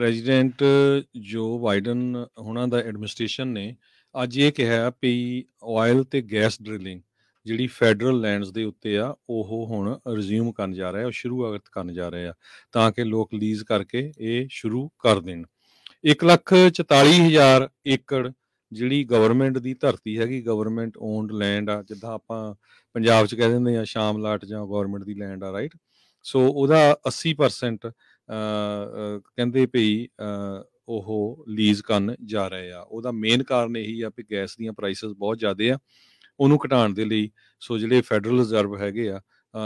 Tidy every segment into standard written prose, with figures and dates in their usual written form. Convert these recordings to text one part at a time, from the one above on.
President ਜੋ Biden ਉਹਨਾਂ ਦਾ administration ਨੇ ਅੱਜ ਇਹ ਕਿਹਾ ਵੀ ਆਇਲ ਤੇ ਗੈਸ ਡ੍ਰਿਲਿੰਗ ਜਿਹੜੀ ਫੈਡਰਲ ਲੈਂਡਸ ਦੇ ਉੱਤੇ ਆ ਉਹ ਹੁਣ ਰਿਜ਼ਿਊਮ ਕਰਨ ਜਾ ਰਿਹਾ ਉਹ ਸ਼ੁਰੂਆਤ ਕਰਨ ਜਾ ਰਹੇ ਆ ਤਾਂ ਕਿ ਲੋਕ ਲੀਜ਼ ਕਰਕੇ ਇਹ ਸ਼ੁਰੂ ਕਰ ਦੇਣ 1,44,000 ਏਕੜ ਜਿਹੜੀ ਗਵਰਨਮੈਂਟ ਦੀ ਧਰਤੀ ਹੈਗੀ ਗਵਰਨਮੈਂਟ ਓਨਡ ਲੈਂਡ ਆ ਜਿੱਦਾਂ ਆਪਾਂ ਪੰਜਾਬ 'ਚ ਕਹਿ ਦਿੰਦੇ ਆ ਸ਼ਾਮ ਲਾਟ ਜਾਂ ਗਵਰਨਮੈਂਟ ਦੀ ਲੈਂਡ ਆ ਰਾਈਟ ਸੋ ਉਹਦਾ 80% ਕਹਿੰਦੇ ਭਈ ਉਹ ਲੀਜ਼ ਕਰਨ ਜਾ ਰਹੇ ਆ ਉਹਦਾ ਮੇਨ ਕਾਰਨ ਇਹੀ ਆ ਵੀ ਗੈਸ ਦੀਆਂ ਪ੍ਰਾਈਸਿਸ ਬਹੁਤ ਜ਼ਿਆਦਾ ਆ ਉਹਨੂੰ ਘਟਾਉਣ ਦੇ ਲਈ ਸੋ ਜਿਹੜੇ ਫੈਡਰਲ ਰਿਜ਼ਰਵ ਹੈਗੇ ਆ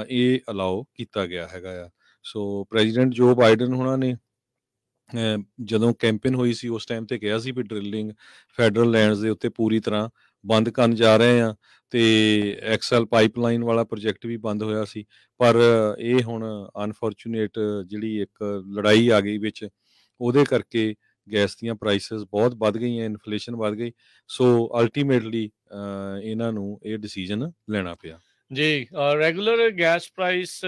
ਇਹ ਅਲਾਓ ਕੀਤਾ ਗਿਆ ਹੈਗਾ ਆ ਸੋ ਪ੍ਰੈਜ਼ੀਡੈਂਟ ਜੋ ਬਾਈਡਨ ਉਹਨਾਂ ਨੇ ਜਦੋਂ ਕੈਂਪੇਨ ਹੋਈ ਸੀ ਉਸ ਟਾਈਮ ਤੇ ਕਿਹਾ ਸੀ ਵੀ ਡਰਿਲਿੰਗ ਫੈਡਰਲ ਲੈਂਡਸ ਦੇ ਉੱਤੇ ਪੂਰੀ ਤਰ੍ਹਾਂ ਬੰਦ ਕਰਨ ਜਾ ਰਹੇ ਆ ਤੇ ਐਕਸਐਲ ਪਾਈਪਲਾਈਨ ਵਾਲਾ ਪ੍ਰੋਜੈਕਟ ਵੀ ਬੰਦ ਹੋਇਆ ਸੀ ਪਰ ਇਹ ਹੁਣ ਅਨਫੋਰਚੂਨੇਟ ਜਿਹੜੀ ਇੱਕ ਲੜਾਈ ਆ ਗਈ ਵਿੱਚ ਉਹਦੇ ਕਰਕੇ ਗੈਸ ਦੀਆਂ ਪ੍ਰਾਈਸਿਸ ਬਹੁਤ ਵੱਧ ਗਈਆਂ ਇਨਫਲੇਸ਼ਨ ਵੱਧ ਗਈ ਸੋ ਅਲਟੀਮੇਟਲੀ ਇਹਨਾਂ ਨੂੰ ਇਹ ਡਿਸੀਜਨ ਲੈਣਾ ਪਿਆ ਜੀ ਰੈਗੂਲਰ ਗੈਸ ਪ੍ਰਾਈਸ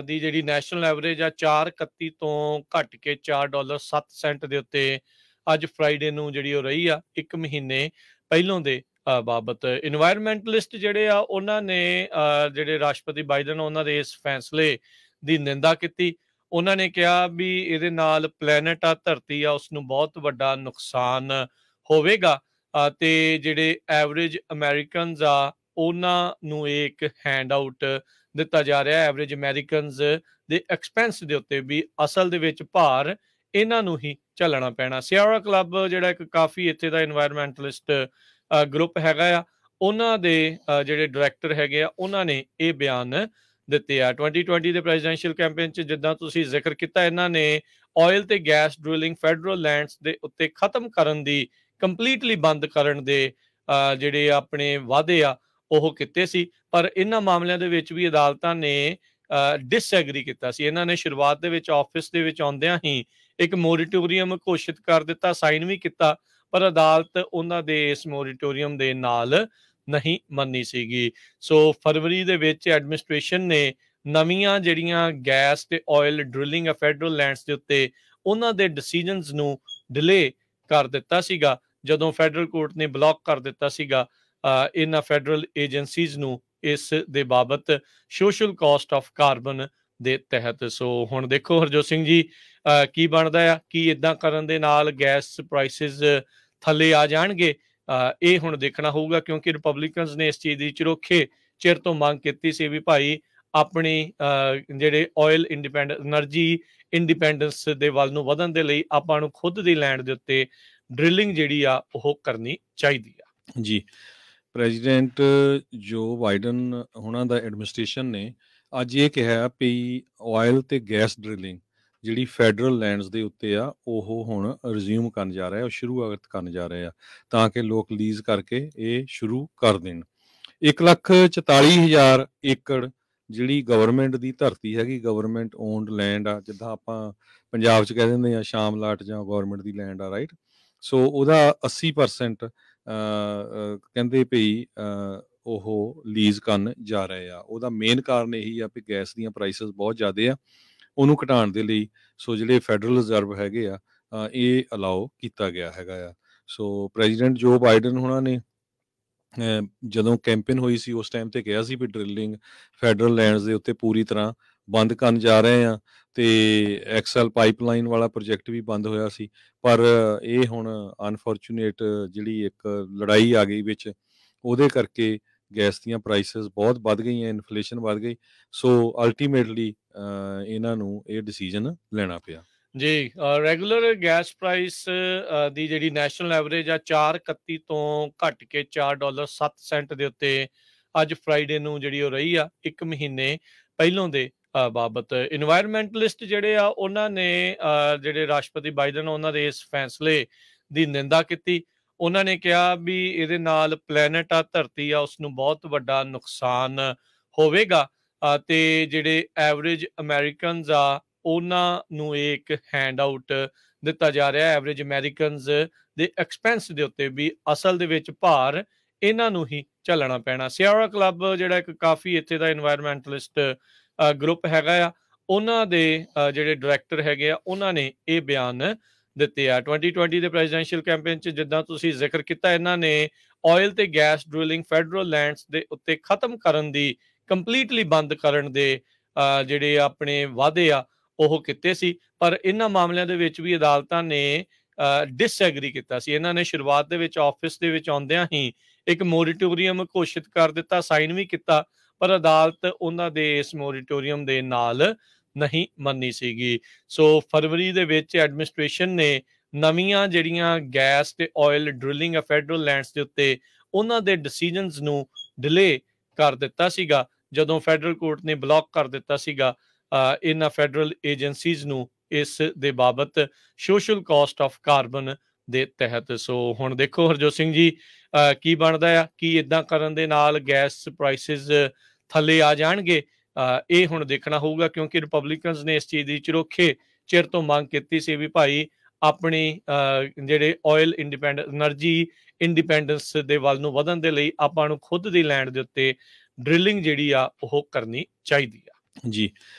ਦੀ ਜਿਹੜੀ ਨੈਸ਼ਨਲ ਐਵਰੇਜ ਆ 4.31 ਤੋਂ ਘਟ ਕੇ $4.07 ਦੇ ਉੱਤੇ ਅੱਜ ਫਰਾਈਡੇ ਨੂੰ ਜਿਹੜੀ ਉਹ ਰਹੀ ਆ ਇੱਕ ਮਹੀਨੇ ਪਹਿਲੋਂ ਦੇ ਬਾਬਤ ਇਨਵਾਇਰਮੈਂਟਲਿਸਟ ਜਿਹੜੇ ਆ ਉਹਨਾਂ ਨੇ ਜਿਹੜੇ ਰਾਸ਼ਟਰਪਤੀ ਬਾਈਡਨ ਉਹਨਾਂ ਦੇ ਇਸ ਫੈਸਲੇ ਦੀ ਨਿੰਦਾ ਕੀਤੀ ਉਹਨਾਂ ਨੇ ਕਿਹਾ ਵੀ ਇਹਦੇ ਨਾਲ ਪਲੈਨਟ ਆ ਧਰਤੀ ਆ ਉਸਨੂੰ ਬਹੁਤ ਵੱਡਾ ਨੁਕਸਾਨ ਹੋਵੇਗਾ ਤੇ ਜਿਹੜੇ ਐਵਰੇਜ ਅਮਰੀਕਨਜ਼ ਆ ਉਹਨਾਂ ਨੂੰ ਇੱਕ ਹੈਂਡ ਆਊਟ ਦਿੱਤਾ ਜਾ ਰਿਹਾ ਐਵਰੇਜ ਅਮਰੀਕਨਜ਼ ਦੇ ਐਕਸਪੈਂਸ ਦੇ ਉੱਤੇ ਵੀ ਅਸਲ ਦੇ ਵਿੱਚ ਭਾਰ ਇਹਨਾਂ ਨੂੰ ਹੀ ਝੱਲਣਾ ਪੈਣਾ ਸਿਆਰਾ ਕਲੱਬ ਜਿਹੜਾ ਇੱਕ ਕਾਫੀ ਇੱਥੇ ਦਾ ਇਨਵਾਇਰਮੈਂਟਲਿਸਟ ਗਰੁੱਪ ਹੈਗਾ ਆ ਉਹਨਾਂ ਦੇ ਜਿਹੜੇ ਡਾਇਰੈਕਟਰ ਹੈਗੇ ਆ ਉਹਨਾਂ ਨੇ ਇਹ ਬਿਆਨ ਦਿੱਤੇ ਆ 2020 ਦੇ ਪ੍ਰੈਜ਼ੀਡੈਂਸ਼ੀਅਲ ਕੈਂਪੇਨ 'ਚ ਜਿੱਦਾਂ ਤੁਸੀਂ ਜ਼ਿਕਰ ਕੀਤਾ ਇਹਨਾਂ ਨੇ ਆਇਲ ਤੇ ਗੈਸ ਡ੍ਰਿਲਿੰਗ ਫੈਡਰਲ ਲੈਂਡਸ ਦੇ ਉੱਤੇ ਖਤਮ ਕਰਨ ਦੀ ਕੰਪਲੀਟਲੀ ਬੰਦ ਕਰਨ ਦੇ ਜਿਹੜੇ ਆਪਣੇ ਵਾਅਦੇ ਆ ਉਹ ਕੀਤੇ ਸੀ ਪਰ ਇਹਨਾਂ ਮਾਮਲਿਆਂ ਦੇ ਵਿੱਚ ਵੀ ਅਦਾਲਤਾਂ ਨੇ ਡਿਸਐਗਰੀ ਕੀਤਾ ਸੀ ਇਹਨਾਂ ਨੇ ਸ਼ੁਰੂਆਤ ਦੇ ਵਿੱਚ ਆਫਿਸ ਦੇ ਵਿੱਚ ਆਉਂਦਿਆਂ ਹੀ ਇੱਕ ਮੋਰੀਟੋਰੀਅਮ ਘੋਸ਼ਿਤ ਕਰ ਦਿੱਤਾ ਸਾਈਨ ਵੀ ਕੀਤਾ ਪਰ ਅਦਾਲਤ ਉਹਨਾਂ ਦੇ ਇਸ ਮੋਰੀਟੋਰੀਅਮ ਦੇ ਨਾਲ ਨਹੀਂ ਮੰਨੀ ਸੀਗੀ ਸੋ ਫਰਵਰੀ ਦੇ ਵਿੱਚ ਐਡਮਿਨਿਸਟ੍ਰੇਸ਼ਨ ਨੇ ਨਵੀਆਂ ਜਿਹੜੀਆਂ ਗੈਸ ਤੇ ਆਇਲ ਡ੍ਰਿਲਿੰਗ ਆ ਫੈਡਰਲ ਲੈਂਡਸ ਦੇ ਉੱਤੇ ਉਹਨਾਂ ਦੇ ਡਿਸੀਜਨਸ ਨੂੰ ਡਿਲੇ ਕਰ ਦਿੱਤਾ ਸੀਗਾ ਜਦੋਂ ਫੈਡਰਲ ਕੋਰਟ ਨੇ ਬਲੌਕ ਕਰ ਦਿੱਤਾ ਸੀਗਾ ਇਹਨਾਂ ਫੈਡਰਲ ਏਜੰਸੀਜ਼ ਨੂੰ ਇਸ ਦੇ ਬਾਬਤ ਸੋਸ਼ਲ ਕਾਸਟ ਆਫ ਕਾਰਬਨ ਦੇ ਤਹਿਤ ਸੋ ਹੁਣ ਦੇਖੋ ਹਰਜੋਤ ਸਿੰਘ ਜੀ ਕੀ ਬਣਦਾ ਆ ਕੀ ਇਦਾਂ ਕਰਨ ਦੇ ਨਾਲ ਗੈਸ ਪ੍ਰਾਈਸਿਸ ਥੱਲੇ ਆ ਜਾਣਗੇ ਇਹ ਹੁਣ ਦੇਖਣਾ ਹੋਊਗਾ ਕਿਉਂਕਿ ਰਿਪਬਲਿਕਨਸ ਨੇ ਇਸ ਚੀਜ਼ ਦੀ ਚਿਰੋਖੇ ਚਿਰ ਤੋਂ ਮੰਗ ਕੀਤੀ ਸੀ ਵੀ ਭਾਈ ਆਪਣੀ ਜਿਹੜੇ ਆਇਲ ਐਨਰਜੀ ਇੰਡੀਪੈਂਡੈਂਸ ਦੇ ਵੱਲ ਨੂੰ ਵਧਣ ਦੇ ਲਈ ਆਪਾਂ ਨੂੰ ਖੁਦ ਦੀ ਲੈਂਡ ਦੇ ਉੱਤੇ ਡ੍ਰਿਲਿੰਗ ਜਿਹੜੀ ਆ ਉਹ ਕਰਨੀ ਚਾਹੀਦੀ ਆ ਜੀ ਪ੍ਰੈਜ਼ੀਡੈਂਟ ਜੋ ਬਾਈਡਨ ਉਹਨਾਂ ਦਾ ਐਡਮਿਨਿਸਟ੍ਰੇਸ਼ਨ ਨੇ ਅੱਜ ਇਹ ਕਿਹਾ ਵੀ ਆਇਲ ਤੇ ਗੈਸ ਡ੍ਰਿਲਿੰਗ ਜਿਹੜੀ ਫੈਡਰਲ ਲੈਂਡਸ ਦੇ ਉੱਤੇ ਆ ਉਹ ਹੁਣ ਰਿਜ਼ਿਊਮ ਕਰਨ ਜਾ ਰਿਹਾ ਉਹ ਸ਼ੁਰੂਆਤ ਕਰਨ ਜਾ ਰਹੇ ਆ ਤਾਂ ਕਿ ਲੋਕ ਲੀਜ਼ ਕਰਕੇ ਇਹ ਸ਼ੁਰੂ ਕਰ ਦੇਣ 1,44,000 ਏਕੜ ਜਿਹੜੀ ਗਵਰਨਮੈਂਟ ਦੀ ਧਰਤੀ ਹੈਗੀ ਗਵਰਨਮੈਂਟ ਓਨਡ ਲੈਂਡ ਆ ਜਿੱਦਾਂ ਆਪਾਂ ਪੰਜਾਬ 'ਚ ਕਹਿ ਦਿੰਦੇ ਆ ਸ਼ਾਮ ਲਾਟ ਜਾਂ ਗਵਰਨਮੈਂਟ ਦੀ ਲੈਂਡ ਆ ਰਾਈਟ ਸੋ ਉਹਦਾ 80% ਕਹਿੰਦੇ ਭਈ ਉਹ ਲੀਜ਼ ਕਰਨ ਜਾ ਰਹੇ ਆ ਉਹਦਾ ਮੇਨ ਕਾਰਨ ਇਹੀ ਆ ਵੀ ਗੈਸ ਦੀਆਂ ਪ੍ਰਾਈਸਿਸ ਬਹੁਤ ਜ਼ਿਆਦਾ ਆ ਉਹਨੂੰ ਘਟਾਉਣ ਦੇ ਲਈ ਸੋ ਜਿਹੜੇ ਫੈਡਰਲ ਰਿਜ਼ਰਵ ਹੈਗੇ ਆ ਇਹ ਅਲਾਓ ਕੀਤਾ ਗਿਆ ਹੈਗਾ ਆ ਸੋ ਪ੍ਰੈਜ਼ੀਡੈਂਟ ਜੋ ਬਾਈਡਨ ਉਹਨਾਂ ਨੇ ਜਦੋਂ ਕੈਂਪੇਨ ਹੋਈ ਸੀ ਉਸ ਟਾਈਮ ਤੇ ਕਿਹਾ ਸੀ ਵੀ ਡਰਿਲਿੰਗ ਫੈਡਰਲ ਲੈਂਡਸ ਦੇ ਉੱਤੇ ਪੂਰੀ ਤਰ੍ਹਾਂ ਬੰਦ ਕਰਨ ਜਾ ਰਹੇ ਆ ਤੇ ਐਕਸਐਲ ਪਾਈਪਲਾਈਨ ਵਾਲਾ ਪ੍ਰੋਜੈਕਟ ਵੀ ਬੰਦ ਹੋਇਆ ਸੀ ਪਰ ਇਹ ਹੁਣ ਅਨਫੋਰਚੂਨੇਟ ਜਿਹੜੀ ਇੱਕ ਲੜਾਈ ਆ ਗਈ ਵਿੱਚ ਉਹਦੇ ਕਰਕੇ ਗੈਸ ਦੀਆਂ ਪ੍ਰਾਈਸਿਸ ਬਹੁਤ ਵੱਧ ਗਈਆਂ ਇਨਫਲੇਸ਼ਨ ਵੱਧ ਗਈ ਸੋ ਅਲਟੀਮੇਟਲੀ ਇਹਨਾਂ ਨੂੰ ਇਹ ਡਿਸੀਜਨ ਲੈਣਾ ਪਿਆ ਜੀ ਰੈਗੂਲਰ ਗੈਸ ਪ੍ਰਾਈਸ ਦੀ ਜਿਹੜੀ ਨੈਸ਼ਨਲ ਐਵਰੇਜ ਆ 4.31 ਤੋਂ ਘਟ ਕੇ $4.07 ਦੇ ਉੱਤੇ ਅੱਜ ਫਰਾਈਡੇ ਨੂੰ ਜਿਹੜੀ ਉਹ ਰਹੀ ਆ ਇੱਕ ਮਹੀਨੇ ਪਹਿਲੋਂ ਦੇ ਬਾਬਤ ਇਨਵਾਇਰਮੈਂਟਲਿਸਟ ਜਿਹੜੇ ਆ ਉਹਨਾਂ ਨੇ ਜਿਹੜੇ ਰਾਸ਼ਟਰਪਤੀ ਬਾਈਡਨ ਉਹਨਾਂ ਦੇ ਇਸ ਫੈਸਲੇ ਦੀ ਨਿੰਦਾ ਕੀਤੀ ਉਹਨਾਂ ਨੇ ਕਿਹਾ ਵੀ ਇਹਦੇ ਨਾਲ ਪਲੈਨਟ ਆ ਧਰਤੀ ਆ ਉਸਨੂੰ ਬਹੁਤ ਵੱਡਾ ਨੁਕਸਾਨ ਹੋਵੇਗਾ ਤੇ ਜਿਹੜੇ ਐਵਰੇਜ ਅਮਰੀਕਨਜ਼ ਆ ਉਹਨਾਂ ਨੂੰ ਇੱਕ ਹੈਂਡ ਆਊਟ ਦਿੱਤਾ ਜਾ ਰਿਹਾ ਐਵਰੇਜ ਅਮਰੀਕਨਜ਼ ਦੇ ਐਕਸਪੈਂਸ ਦੇ ਉੱਤੇ ਵੀ ਅਸਲ ਦੇ ਵਿੱਚ ਭਾਰ ਇਹਨਾਂ ਨੂੰ ਹੀ ਝੱਲਣਾ ਪੈਣਾ ਸਿਆਰਾ ਕਲੱਬ ਜਿਹੜਾ ਇੱਕ ਕਾਫੀ ਇੱਥੇ ਦਾ ਇਨਵਾਇਰਮੈਂਟਲਿਸਟ ਗਰੁੱਪ ਹੈਗਾ ਆ ਉਹਨਾਂ ਦੇ ਜਿਹੜੇ ਡਾਇਰੈਕਟਰ ਹੈਗੇ ਆ ਉਹਨਾਂ ਨੇ ਇਹ ਬਿਆਨ ਦਿੱਤੇ ਆ। 2020 ਦੇ ਪ੍ਰੈਜ਼ੀਡੈਂਸ਼ੀਅਲ ਕੈਂਪੇਨ 'ਚ ਜਿੱਦਾਂ ਤੁਸੀਂ ਜ਼ਿਕਰ ਕੀਤਾ, ਇਹਨਾਂ ਨੇ ਆਇਲ ਤੇ ਗੈਸ ਡ੍ਰਿਲਿੰਗ ਫੈਡਰਲ ਲੈਂਡਸ ਦੇ ਉੱਤੇ ਖਤਮ ਕਰਨ ਦੀ, ਕੰਪਲੀਟਲੀ ਬੰਦ ਕਰਨ ਦੇ ਜਿਹੜੇ ਆਪਣੇ ਵਾਅਦੇ ਆ ਉਹ ਕੀਤੇ ਸੀ। ਪਰ ਇਹਨਾਂ ਮਾਮਲਿਆਂ ਦੇ ਵਿੱਚ ਵੀ ਅਦਾਲਤਾਂ ਨੇ ਡਿਸਐਗਰੀ ਕੀਤਾ ਸੀ। ਇਹਨਾਂ ਨੇ ਸ਼ੁਰੂਆਤ ਦੇ ਵਿੱਚ ਆਫਿਸ ਦੇ ਵਿੱਚ ਆਉਂਦਿਆਂ ਹੀ ਇੱਕ ਮੋਰੀਟੋਰੀਅਮ ਘੋਸ਼ਿਤ ਕਰ ਦਿੱਤਾ, ਸਾਈਨ ਵੀ ਕੀਤਾ, ਪਰ ਅਦਾਲਤ ਉਹਨਾਂ ਦੇ ਇਸ ਮੋਰੀਟੋਰੀਅਮ ਦੇ ਨਾਲ ਨਹੀਂ ਮੰਨੀ ਸੀਗੀ। ਸੋ ਫਰਵਰੀ ਦੇ ਵਿੱਚ ਐਡਮਿਨਿਸਟ੍ਰੇਸ਼ਨ ਨੇ ਨਵੀਆਂ ਜਿਹੜੀਆਂ ਗੈਸ ਤੇ ਆਇਲ ਡ੍ਰਿਲਿੰਗ ਆ ਫੈਡਰਲ ਲੈਂਡਸ ਦੇ ਉੱਤੇ, ਉਹਨਾਂ ਦੇ ਡਿਸੀਜਨਸ ਨੂੰ ਡਿਲੇ ਕਰ ਦਿੱਤਾ ਸੀਗਾ, ਜਦੋਂ ਫੈਡਰਲ ਕੋਰਟ ਨੇ ਬਲੌਕ ਕਰ ਦਿੱਤਾ ਸੀਗਾ ਇਹਨਾਂ ਫੈਡਰਲ ਏਜੰਸੀਜ਼ ਨੂੰ ਇਸ ਦੇ ਬਾਬਤ ਸੋਸ਼ਲ ਕਾਸਟ ਆਫ ਕਾਰਬਨ ਦੇ ਤਹਿਤ। ਸੋ ਹੁਣ ਦੇਖੋ ਹਰਜੋਤ ਸਿੰਘ ਜੀ ਕੀ ਬਣਦਾ ਆ, ਕੀ ਇਦਾਂ ਕਰਨ ਦੇ ਨਾਲ ਗੈਸ ਪ੍ਰਾਈਸਿਸ ਥੱਲੇ ਆ ਜਾਣਗੇ, ਇਹ ਹੁਣ ਦੇਖਣਾ ਹੋਊਗਾ, ਕਿਉਂਕਿ ਰਿਪਬਲਿਕਨਸ ਨੇ ਇਸ ਚੀਜ਼ ਦੀ ਚਿਰੋਖੇ ਚਿਰ ਤੋਂ ਮੰਗ ਕੀਤੀ ਸੀ ਵੀ ਭਾਈ ਆਪਣੀ ਜਿਹੜੇ ਆਇਲ ਐਨਰਜੀ ਇੰਡੀਪੈਂਡੈਂਸ ਦੇ ਵੱਲ ਨੂੰ ਵਧਣ ਦੇ ਲਈ ਆਪਾਂ ਨੂੰ ਖੁਦ ਦੀ ਲੈਂਡ ਦੇ ਉੱਤੇ ਡ੍ਰਿਲਿੰਗ ਜਿਹੜੀ ਆ ਉਹ ਕਰਨੀ ਚਾਹੀਦੀ ਆ। ਜੀ।